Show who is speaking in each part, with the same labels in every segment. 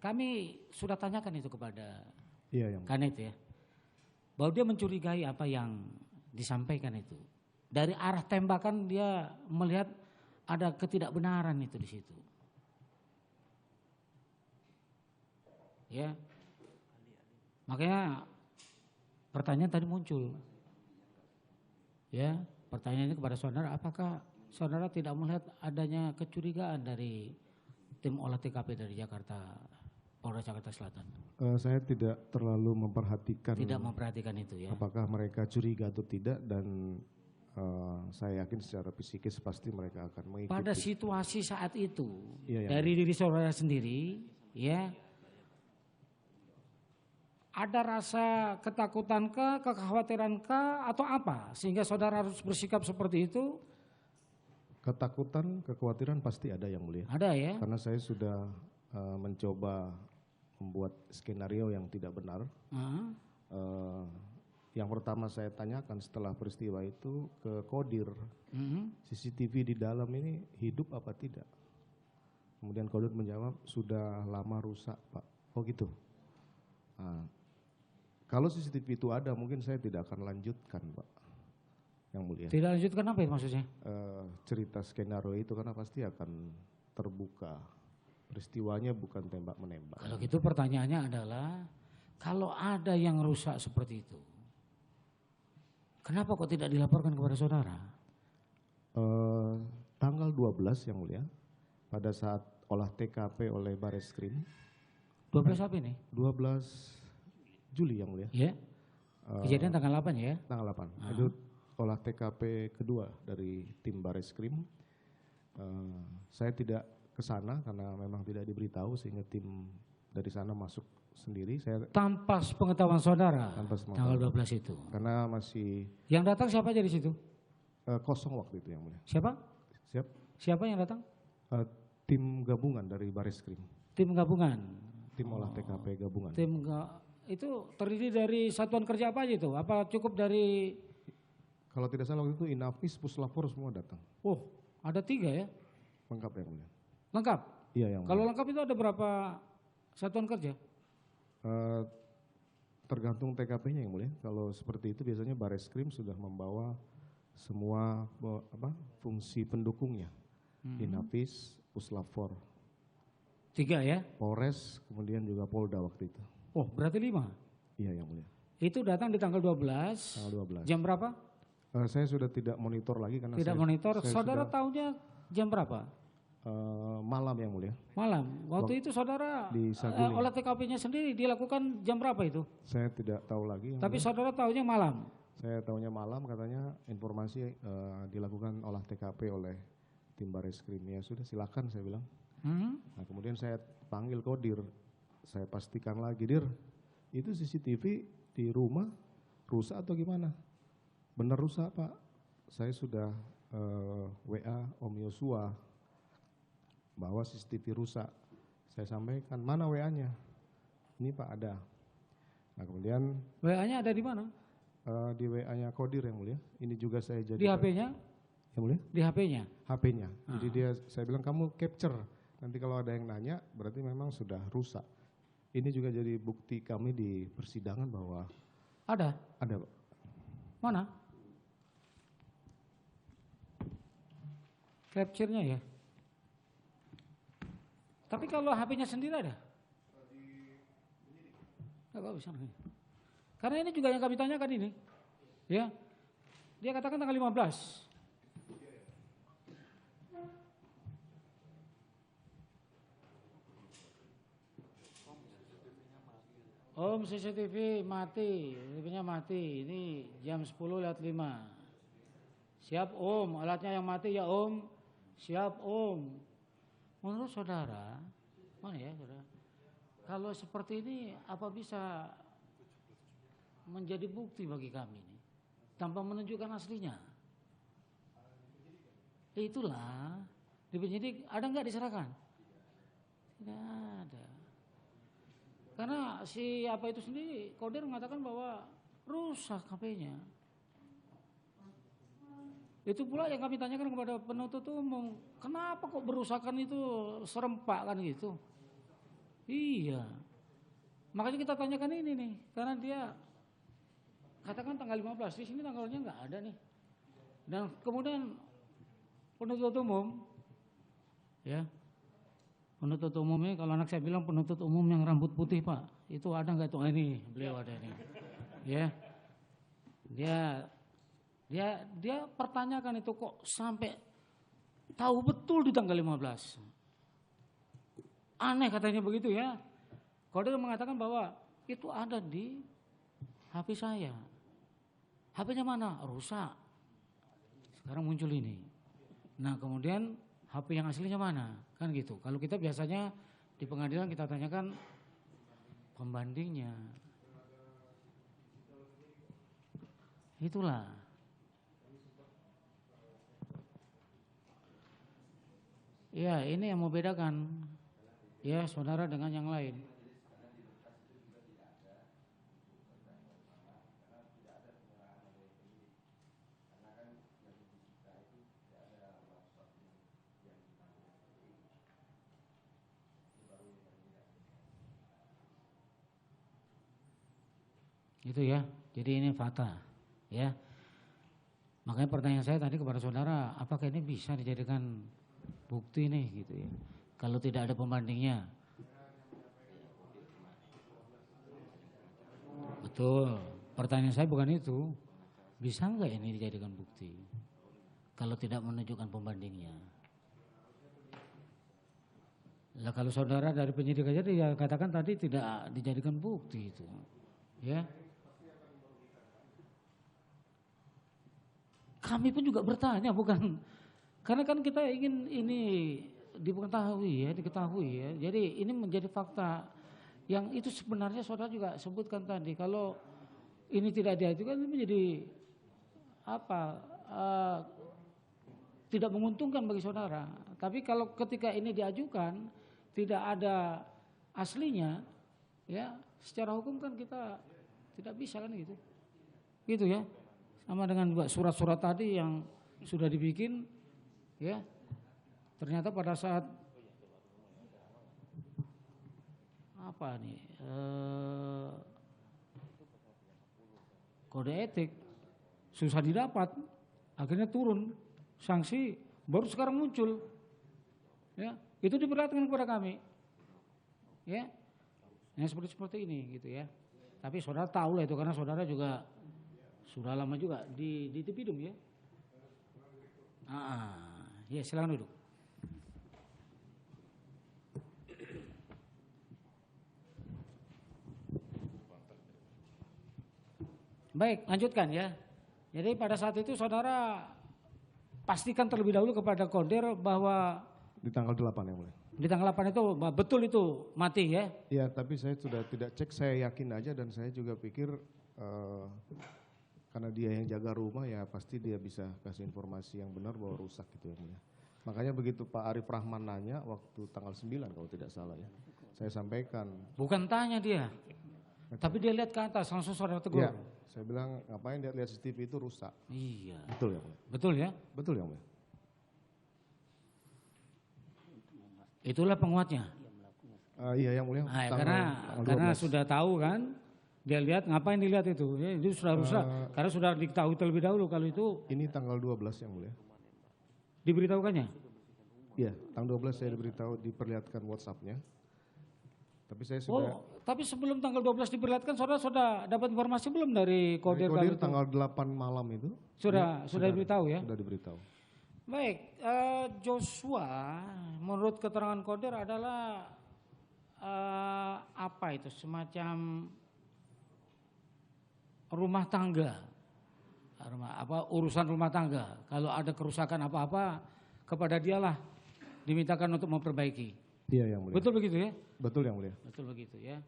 Speaker 1: Kami sudah tanyakan itu kepada
Speaker 2: Iya, yang
Speaker 1: Kanet ya, bahwa dia mencurigai apa yang disampaikan itu. Dari arah tembakan dia melihat ada ketidakbenaran itu di situ. Ya, makanya pertanyaan tadi muncul. Ya, pertanyaannya kepada saudara, apakah saudara tidak melihat adanya kecurigaan dari tim olah TKP dari Jakarta, Polres Jakarta Selatan?
Speaker 2: saya tidak terlalu memperhatikan.
Speaker 1: Tidak memperhatikan itu ya.
Speaker 2: Apakah mereka curiga atau tidak, dan saya yakin secara psikis pasti mereka akan mengikuti.
Speaker 1: Pada situasi saat itu,
Speaker 2: Iya,
Speaker 1: dari diri saudara sendiri, ya, ada rasa ketakutankah, kekhawatirankah, atau apa sehingga saudara harus bersikap seperti itu?
Speaker 2: Ketakutan, kekhawatiran pasti ada yang mulia.
Speaker 1: Ada ya.
Speaker 2: Karena saya sudah mencoba membuat skenario yang tidak benar. Yang pertama saya tanyakan setelah peristiwa itu ke Kodir, CCTV di dalam ini hidup apa tidak? Kemudian Kodir menjawab sudah lama rusak Pak. Oh gitu. Nah, kalau CCTV itu ada mungkin saya tidak akan lanjutkan Pak, yang mulia.
Speaker 1: Tidak lanjutkan apa itu maksudnya?
Speaker 2: Cerita skenario itu karena pasti akan terbuka. Peristiwanya bukan tembak menembak.
Speaker 1: Kalau gitu pertanyaannya adalah, kalau ada yang rusak seperti itu, kenapa kok tidak dilaporkan kepada saudara?
Speaker 2: Tanggal 12 yang mulia, pada saat olah TKP oleh Bareskrim.
Speaker 1: 12 apa ini?
Speaker 2: 12 Juli yang mulia.
Speaker 1: Ya. Kejadian tanggal 8 ya?
Speaker 2: Tanggal 8. Itu olah TKP kedua dari tim Bareskrim. Saya tidak ke sana karena memang tidak diberitahu sehingga tim dari sana masuk sendiri. Saya
Speaker 1: tanpa pengetahuan saudara.
Speaker 2: Tanpa
Speaker 1: tanggal 12 itu.
Speaker 2: Karena masih.
Speaker 1: Yang datang siapa aja di situ?
Speaker 2: Kosong waktu itu yang mulia.
Speaker 1: Siapa?
Speaker 2: Siap.
Speaker 1: Siapa yang datang?
Speaker 2: Tim gabungan dari Bareskrim.
Speaker 1: Tim gabungan.
Speaker 2: Tim olah TKP gabungan.
Speaker 1: Itu terdiri dari satuan kerja apa aja itu? Apa cukup dari?
Speaker 2: Kalau tidak salah waktu itu Inafis, Puslapor semua datang.
Speaker 1: Oh, ada 3 ya?
Speaker 2: Lengkap yang mulia.
Speaker 1: Lengkap?
Speaker 2: Iya yang mulia.
Speaker 1: Kalau lengkap itu ada berapa satuan kerja?
Speaker 2: Tergantung TKP-nya yang mulia. Kalau seperti itu biasanya Bareskrim sudah membawa semua fungsi pendukungnya. Inafis, Puslapor.
Speaker 1: 3 ya?
Speaker 2: Polres, kemudian juga Polda waktu itu.
Speaker 1: Oh, berarti 5?
Speaker 2: Iya yang mulia.
Speaker 1: Itu datang di tanggal 12.
Speaker 2: Tanggal 12.
Speaker 1: Jam berapa?
Speaker 2: Saya sudah tidak monitor lagi karena
Speaker 1: tidak monitor. Saudara tahunya jam berapa?
Speaker 2: Malam yang mulia.
Speaker 1: Malam. Waktu itu saudara olah TKP-nya sendiri dilakukan jam berapa itu?
Speaker 2: Saya tidak tahu lagi.
Speaker 1: Tapi saudara tahunya malam?
Speaker 2: Saya tahunya malam, katanya informasi dilakukan olah TKP oleh tim Bareskrim. Ya sudah silakan saya bilang. Nah kemudian saya panggil Kodir. Saya pastikan lagi, Dir, itu CCTV di rumah rusak atau gimana? Benar rusak Pak. Saya sudah WA Om Yosua bahwa CCTV rusak. Saya sampaikan, mana WA-nya? Ini Pak ada. Nah kemudian
Speaker 1: WA-nya ada di mana?
Speaker 2: Di WA-nya Kodir yang mulia. Ini juga saya jadi.
Speaker 1: Di HP-nya?
Speaker 2: Yang mulia?
Speaker 1: Di HP-nya?
Speaker 2: HP-nya. Jadi saya bilang kamu capture. Nanti kalau ada yang nanya berarti memang sudah rusak. Ini juga jadi bukti kami di persidangan bahwa.
Speaker 1: Ada?
Speaker 2: Ada Pak.
Speaker 1: Mana? Capture-nya ya? Tapi kalau HP-nya sendiri ada? Enggak bisa. Karena ini juga yang kami tanyakan ini. Ya. Dia katakan tanggal 15. Om CCTV mati, CCTV-nya mati. Ini jam 10:05. Siap Om, alatnya yang mati ya Om. Siap Om. Menurut saudara, mana ya saudara? Kalau seperti ini apa bisa menjadi bukti bagi kami ini tanpa menunjukkan aslinya? Itulah di penyidik ada nggak diserahkan? Tidak ada. Karena si apa itu sendiri Kodir mengatakan bahwa rusak HP-nya. Itu pula yang kami tanyakan kepada penuntut umum, kenapa kok berusakan itu serempak kan gitu? Iya. Makanya kita tanyakan ini nih, karena dia katakan tanggal 15, di sini tanggalnya nggak ada nih. Dan kemudian penuntut umum, ya, penuntut umumnya kalau anak saya bilang penuntut umum yang rambut putih Pak, itu ada nggak itu? Ini beliau ada ini, ya. Dia pertanyakan itu kok sampai tahu betul di tanggal 15. Aneh katanya begitu ya. Kodir mengatakan bahwa itu ada di HP saya. HP-nya mana? Rusak. Sekarang muncul ini. Nah kemudian HP yang aslinya mana? Kan gitu. Kalau kita biasanya di pengadilan kita tanyakan pembandingnya. Itulah. Ya ini yang membedakan ya saudara dengan yang lain. Itu ya, jadi ini fakta ya. Makanya pertanyaan saya tadi kepada saudara, apakah ini bisa dijadikan bukti nih gitu ya. Kalau tidak ada pembandingnya. Betul, pertanyaan saya bukan itu. Bisa enggak ini dijadikan bukti? Kalau tidak menunjukkan pembandingnya. Lah kalau saudara dari penyidik aja dia katakan tadi tidak dijadikan bukti itu. Ya. Kami pun juga bertanya bukan, karena kan kita ingin ini diketahui ya. Jadi ini menjadi fakta yang itu sebenarnya saudara juga sebutkan tadi. Kalau ini tidak diajukan itu menjadi apa? Tidak menguntungkan bagi saudara. Tapi kalau ketika ini diajukan tidak ada aslinya, ya secara hukum kan kita tidak bisa kan gitu, gitu ya. Sama dengan surat-surat tadi yang sudah dibikin, ya ternyata pada saat apa nih kode etik susah didapat, akhirnya turun sanksi baru sekarang muncul, ya itu diperlihatkan kepada kami, ya yang seperti ini gitu ya. Tapi saudara tahu lah itu karena saudara juga sudah lama juga di Tipidum ya. Ya silakan duduk. Baik, lanjutkan ya. Jadi pada saat itu saudara pastikan terlebih dahulu kepada Kodir bahwa
Speaker 2: di tanggal 8 yang mulia.
Speaker 1: Di tanggal 8 itu betul itu mati ya?
Speaker 2: Iya, tapi saya sudah tidak cek, saya yakin aja dan saya juga pikir karena dia yang jaga rumah ya pasti dia bisa kasih informasi yang benar bahwa rusak gitu ya. Makanya begitu Pak Arif Rahman nanya waktu tanggal 9 kalau tidak salah ya. Saya sampaikan.
Speaker 1: Bukan tanya dia. Tapi dia lihat ke atas langsung saudara tegur.
Speaker 2: Ya, saya bilang ngapain dia lihat CCTV itu rusak.
Speaker 1: Iya.
Speaker 2: Betul ya mulia.
Speaker 1: Betul ya?
Speaker 2: Betul ya mulia.
Speaker 1: Itulah penguatnya.
Speaker 2: Iya yang mulia.
Speaker 1: Nah, karena sudah tahu kan. Dia lihat ngapain dilihat itu? Ya, itu sudah rusak. Karena sudah diketahui terlebih dahulu kalau itu.
Speaker 2: Ini tanggal 12 yang mulia.
Speaker 1: Diberitahukannya?
Speaker 2: Iya, tanggal 12 saya diperlihatkan WhatsApp-nya. Tapi saya sudah.
Speaker 1: Tapi sebelum tanggal 12 diperlihatkan, saudara sudah dapat informasi belum dari Kodir?
Speaker 2: Kodir tanggal 8 malam itu.
Speaker 1: Sudah diberitahu ya?
Speaker 2: Sudah diberitahu.
Speaker 1: Baik, Joshua menurut keterangan Kodir adalah apa itu semacam rumah tangga, urusan rumah tangga. Kalau ada kerusakan apa-apa kepada dialah dimintakan untuk memperbaiki.
Speaker 2: Iya yang mulia.
Speaker 1: Betul begitu ya?
Speaker 2: Betul yang mulia.
Speaker 1: Betul begitu ya.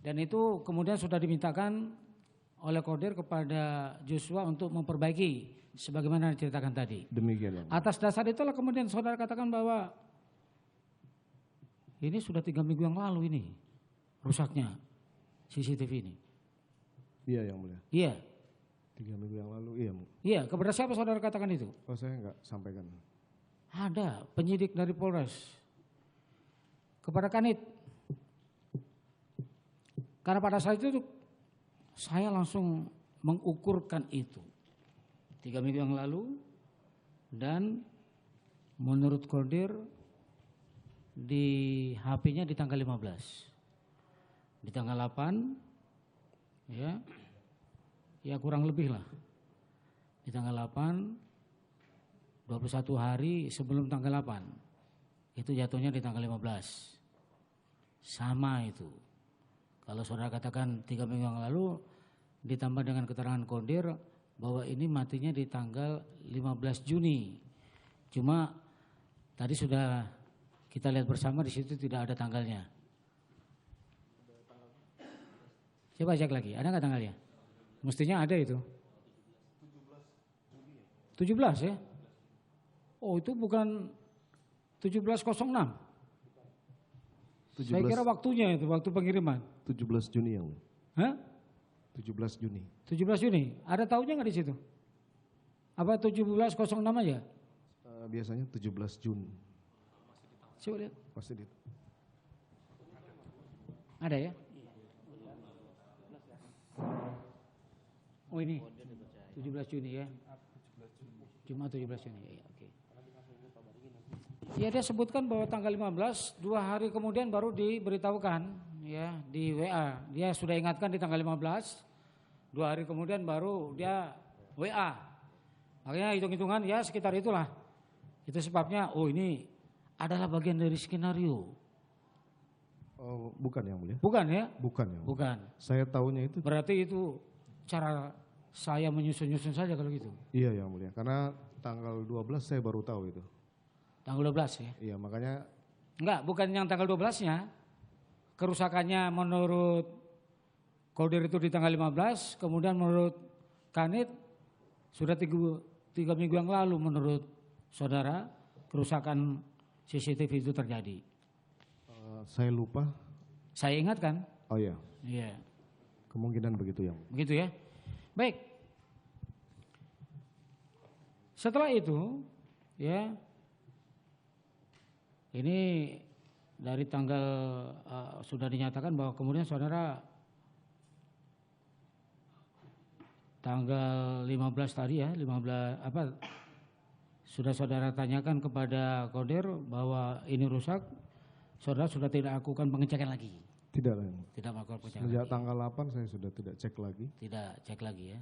Speaker 1: Dan itu kemudian sudah dimintakan oleh Kodir kepada Joshua untuk memperbaiki sebagaimana diceritakan tadi.
Speaker 2: Demikian yang mulia.
Speaker 1: Atas dasar itulah kemudian saudara katakan bahwa ini sudah 3 minggu yang lalu ini rusaknya CCTV ini.
Speaker 2: Iya yang mulia.
Speaker 1: Iya.
Speaker 2: 3 minggu yang lalu, iya.
Speaker 1: Iya, kepada siapa saudara katakan itu?
Speaker 2: Oh saya enggak sampaikan.
Speaker 1: Ada penyidik dari Polres. Kepada Kanit. Karena pada saat itu saya langsung mengukurkan itu 3 minggu yang lalu, dan menurut kodir di HP-nya di tanggal 15. Di tanggal 8 ya kurang lebih lah. Di tanggal 8 21 hari sebelum tanggal 8 itu jatuhnya di tanggal 15. Sama itu. Kalau saudara katakan 3 minggu yang lalu ditambah dengan keterangan kodir bahwa ini matinya di tanggal 15 Juni. Cuma tadi sudah kita lihat bersama di situ tidak ada tanggalnya. Coba cek lagi, ada nggak tanggalnya? Mestinya ada itu. 17 ya? Oh itu bukan 1706. Saya kira waktunya itu, waktu pengiriman.
Speaker 2: 17 Juni yang mulia.
Speaker 1: Hah?
Speaker 2: 17 Juni.
Speaker 1: 17 Juni. Ada tahunnya nggak di situ? Apa 1706 aja?
Speaker 2: Biasanya 17 Juni.
Speaker 1: Coba lihat.
Speaker 2: Pasti di.
Speaker 1: Ada ya? Oh ini 17 Juni ya. Cuma 17 Juni ya, oke. Ya dia sebutkan bahwa tanggal 15 2 hari kemudian baru diberitahukan ya di WA. Dia sudah ingatkan di tanggal 15, 2 hari kemudian baru dia WA. Makanya hitung-hitungan ya sekitar itulah. Itu sebabnya oh ini adalah bagian dari skenario.
Speaker 2: Oh, bukan yang mulia.
Speaker 1: Bukan ya?
Speaker 2: Bukan yang mulia.
Speaker 1: Bukan.
Speaker 2: Saya tahunya itu.
Speaker 1: Berarti itu cara saya menyusun-nyusun saja kalau gitu.
Speaker 2: Iya yang mulia. Karena tanggal 12 saya baru tahu itu.
Speaker 1: Tanggal 12 ya?
Speaker 2: Iya makanya.
Speaker 1: Enggak, bukan yang tanggal 12-nya. Kerusakannya menurut kodir itu di tanggal 15, kemudian menurut Kanit sudah 3 minggu yang lalu menurut saudara kerusakan CCTV itu terjadi.
Speaker 2: Saya lupa.
Speaker 1: Saya ingatkan.
Speaker 2: Oh iya.
Speaker 1: Iya.
Speaker 2: Kemungkinan begitu yang.
Speaker 1: Begitu ya. Baik. Setelah itu ya ini dari tanggal sudah dinyatakan bahwa kemudian saudara tanggal 15 tadi ya, 15 apa sudah saudara tanyakan kepada kodir bahwa ini rusak, saudara sudah tidak lakukan pengecekan lagi.
Speaker 2: Tidak lah.
Speaker 1: Tidak melakukan pengecekan
Speaker 2: Sejak
Speaker 1: lagi.
Speaker 2: tanggal 8 saya sudah tidak cek lagi.
Speaker 1: Tidak cek lagi ya.